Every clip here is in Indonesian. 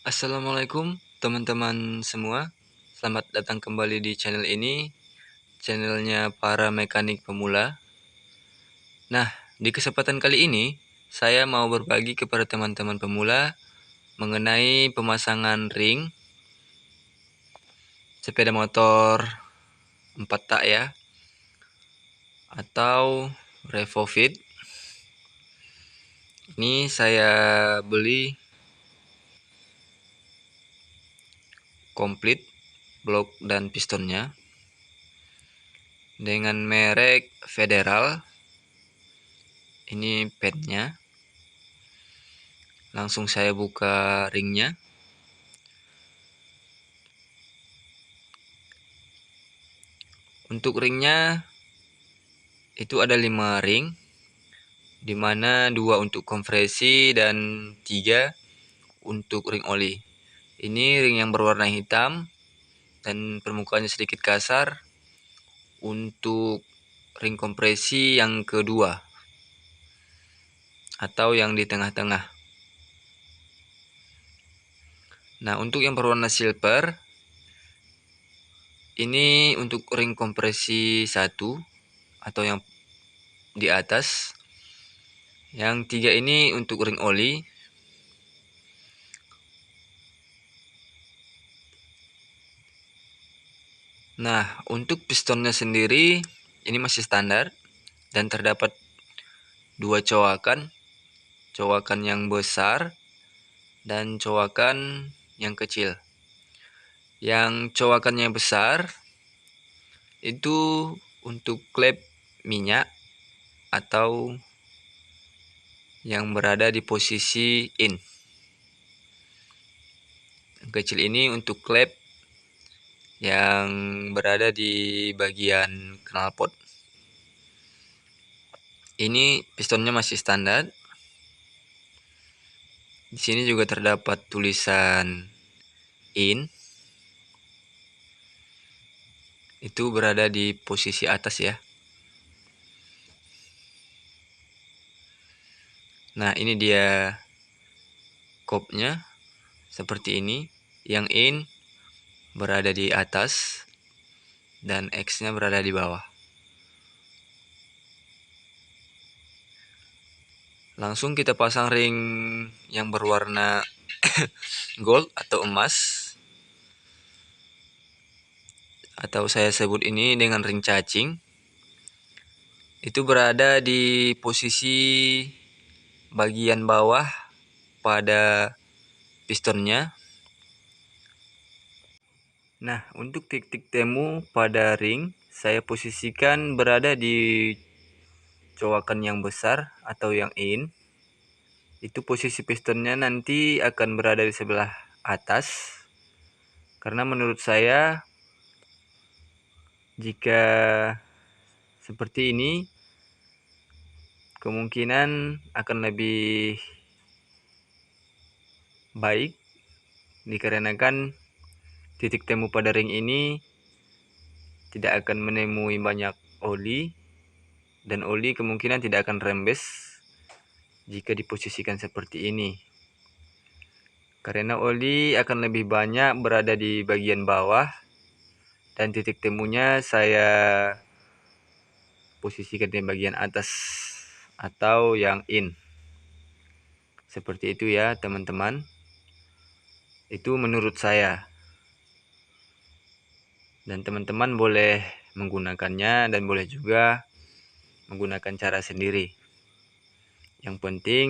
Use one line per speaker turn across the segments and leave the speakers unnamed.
Assalamualaikum teman-teman semua. Selamat datang kembali di channel ini, channelnya para mekanik pemula. Nah, di kesempatan kali ini saya mau berbagi kepada teman-teman pemula mengenai pemasangan ring sepeda motor 4 tak ya, atau RevoFit. Ini saya beli komplit blok dan pistonnya dengan merek Federal. Ini padnya. Langsung saya buka ringnya. Untuk ringnya itu ada 5 ring, dimana 2 untuk kompresi dan 3 untuk ring oli. Ini ring yang berwarna hitam dan permukaannya sedikit kasar. Untuk ring kompresi yang kedua atau yang di tengah-tengah. Nah, untuk yang berwarna silver ini untuk ring kompresi 1 atau yang di atas. Yang 3 ini untuk ring oli. Nah, untuk pistonnya sendiri ini masih standar dan terdapat 2 cowakan yang besar dan cowakan yang kecil. Yang cowakannya besar itu untuk klep minyak atau yang berada di posisi in. Yang kecil ini untuk klep yang berada di bagian knalpot. Ini pistonnya masih standar. Di sini juga terdapat tulisan in. Itu berada di posisi atas ya. Nah, ini dia kopnya seperti ini. Yang in berada di atas dan X-nya berada di bawah. Langsung kita pasang ring yang berwarna gold atau emas, atau saya sebut ini dengan ring cacing. Itu berada di posisi bagian bawah pada pistonnya. Nah, untuk titik temu pada ring saya posisikan berada di cowakan yang besar atau yang in. Itu posisi pistonnya nanti akan berada di sebelah atas, karena menurut saya jika seperti ini kemungkinan akan lebih baik, dikarenakan titik temu pada ring ini tidak akan menemui banyak oli, dan oli kemungkinan tidak akan rembes jika diposisikan seperti ini, karena oli akan lebih banyak berada di bagian bawah dan titik temunya saya posisikan di bagian atas atau yang in. Seperti itu ya teman-teman. Itu menurut saya. Dan teman-teman boleh menggunakannya dan boleh juga menggunakan cara sendiri. Yang penting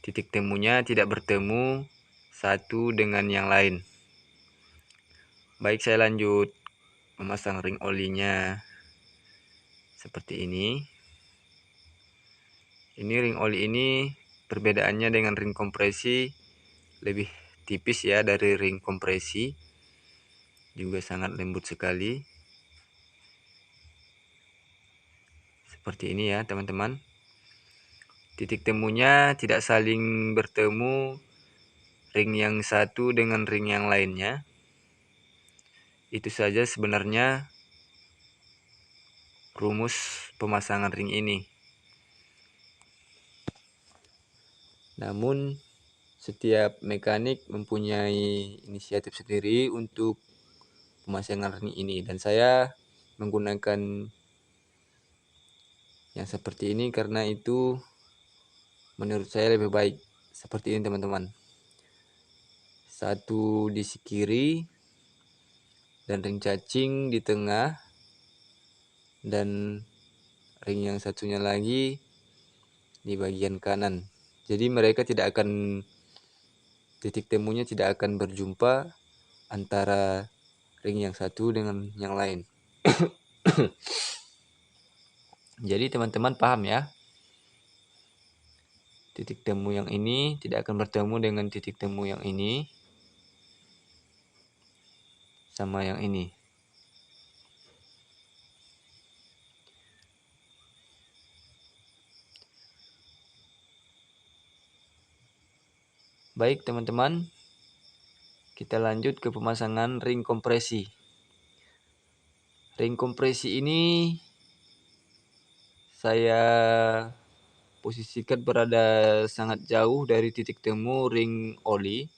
titik temunya tidak bertemu satu dengan yang lain. Baik, saya lanjut memasang ring olinya seperti ini. Ini ring oli ini perbedaannya dengan ring kompresi lebih tipis ya dari ring kompresi. Juga sangat lembut sekali. Seperti ini ya teman-teman. Titik temunya tidak saling bertemu ring yang satu dengan ring yang lainnya. Itu saja sebenarnya rumus pemasangan ring ini. Namun setiap mekanik mempunyai inisiatif sendiri untuk pemasangan ring ini, dan saya menggunakan yang seperti ini karena itu menurut saya lebih baik. Seperti ini teman-teman, satu di sisi kiri dan ring cacing di tengah, dan ring yang satunya lagi di bagian kanan. Jadi mereka tidak akan, titik temunya tidak akan berjumpa antara ring yang satu dengan yang lain. Jadi teman-teman paham ya, titik temu yang ini tidak akan bertemu dengan titik temu yang ini sama yang ini. Baik teman-teman, kita lanjut ke pemasangan ring kompresi. Ring kompresi ini saya posisikan berada sangat jauh dari titik temu ring oli,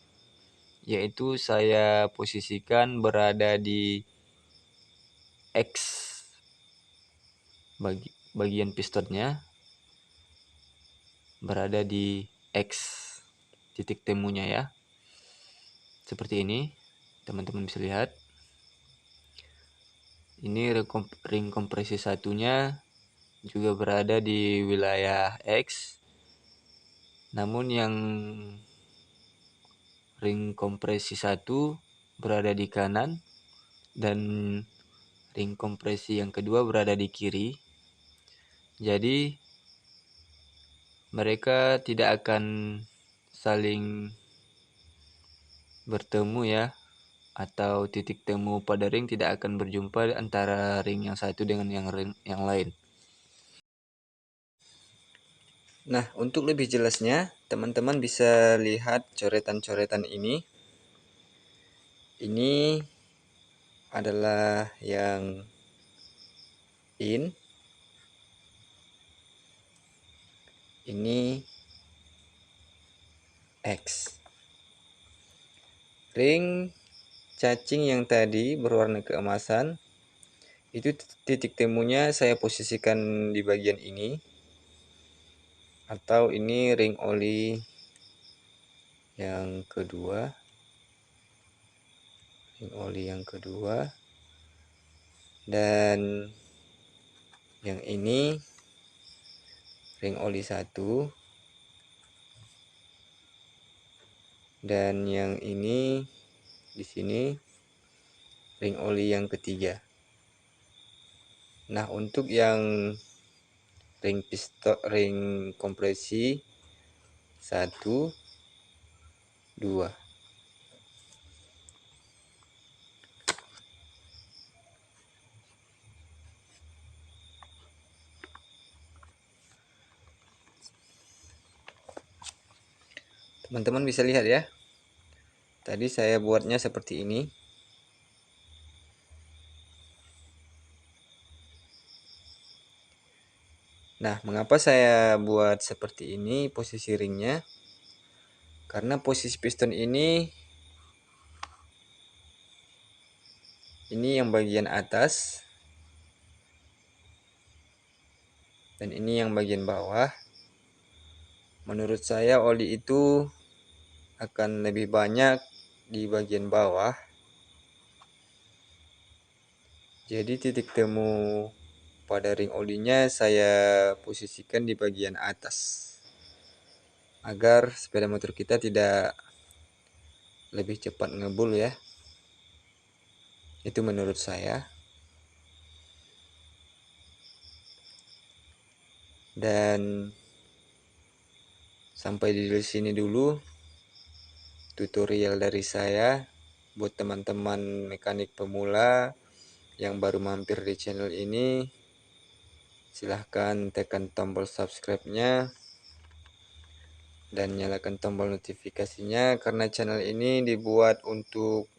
yaitu saya posisikan berada di X bagian pistonnya, berada di X titik temunya ya. Seperti ini, teman-teman bisa lihat. Ini ring kompresi satunya juga berada di wilayah X. Namun yang ring kompresi 1 berada di kanan dan ring kompresi yang kedua berada di kiri. Jadi mereka tidak akan saling bertemu ya, atau titik temu pada ring tidak akan berjumpa antara ring yang satu dengan ring yang lain. Nah, untuk lebih jelasnya, teman-teman bisa lihat coretan-coretan ini. Ini adalah yang in, ini X. Ring cacing yang tadi berwarna keemasan, itu titik temunya saya posisikan di bagian ini, atau ini ring oli yang kedua, dan yang ini ring oli 1, dan yang ini di sini ring oli yang ketiga. Nah, untuk yang ring kompresi 1, 2. Teman-teman bisa lihat ya. Tadi saya buatnya seperti ini. Nah, mengapa saya buat seperti ini posisi ringnya? Karena posisi piston ini yang bagian atas, dan ini yang bagian bawah. Menurut saya oli itu akan lebih banyak di bagian bawah. Jadi titik temu pada ring olinya saya posisikan di bagian atas, agar sepeda motor kita tidak lebih cepat ngebul ya. Itu menurut saya. Dan sampai di sini dulu tutorial dari saya buat teman-teman mekanik pemula yang baru mampir di channel ini. Silahkan tekan tombol subscribe-nya dan nyalakan tombol notifikasinya, karena channel ini dibuat untuk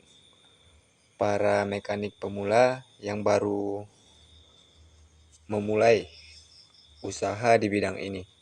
para mekanik pemula yang baru memulai usaha di bidang ini.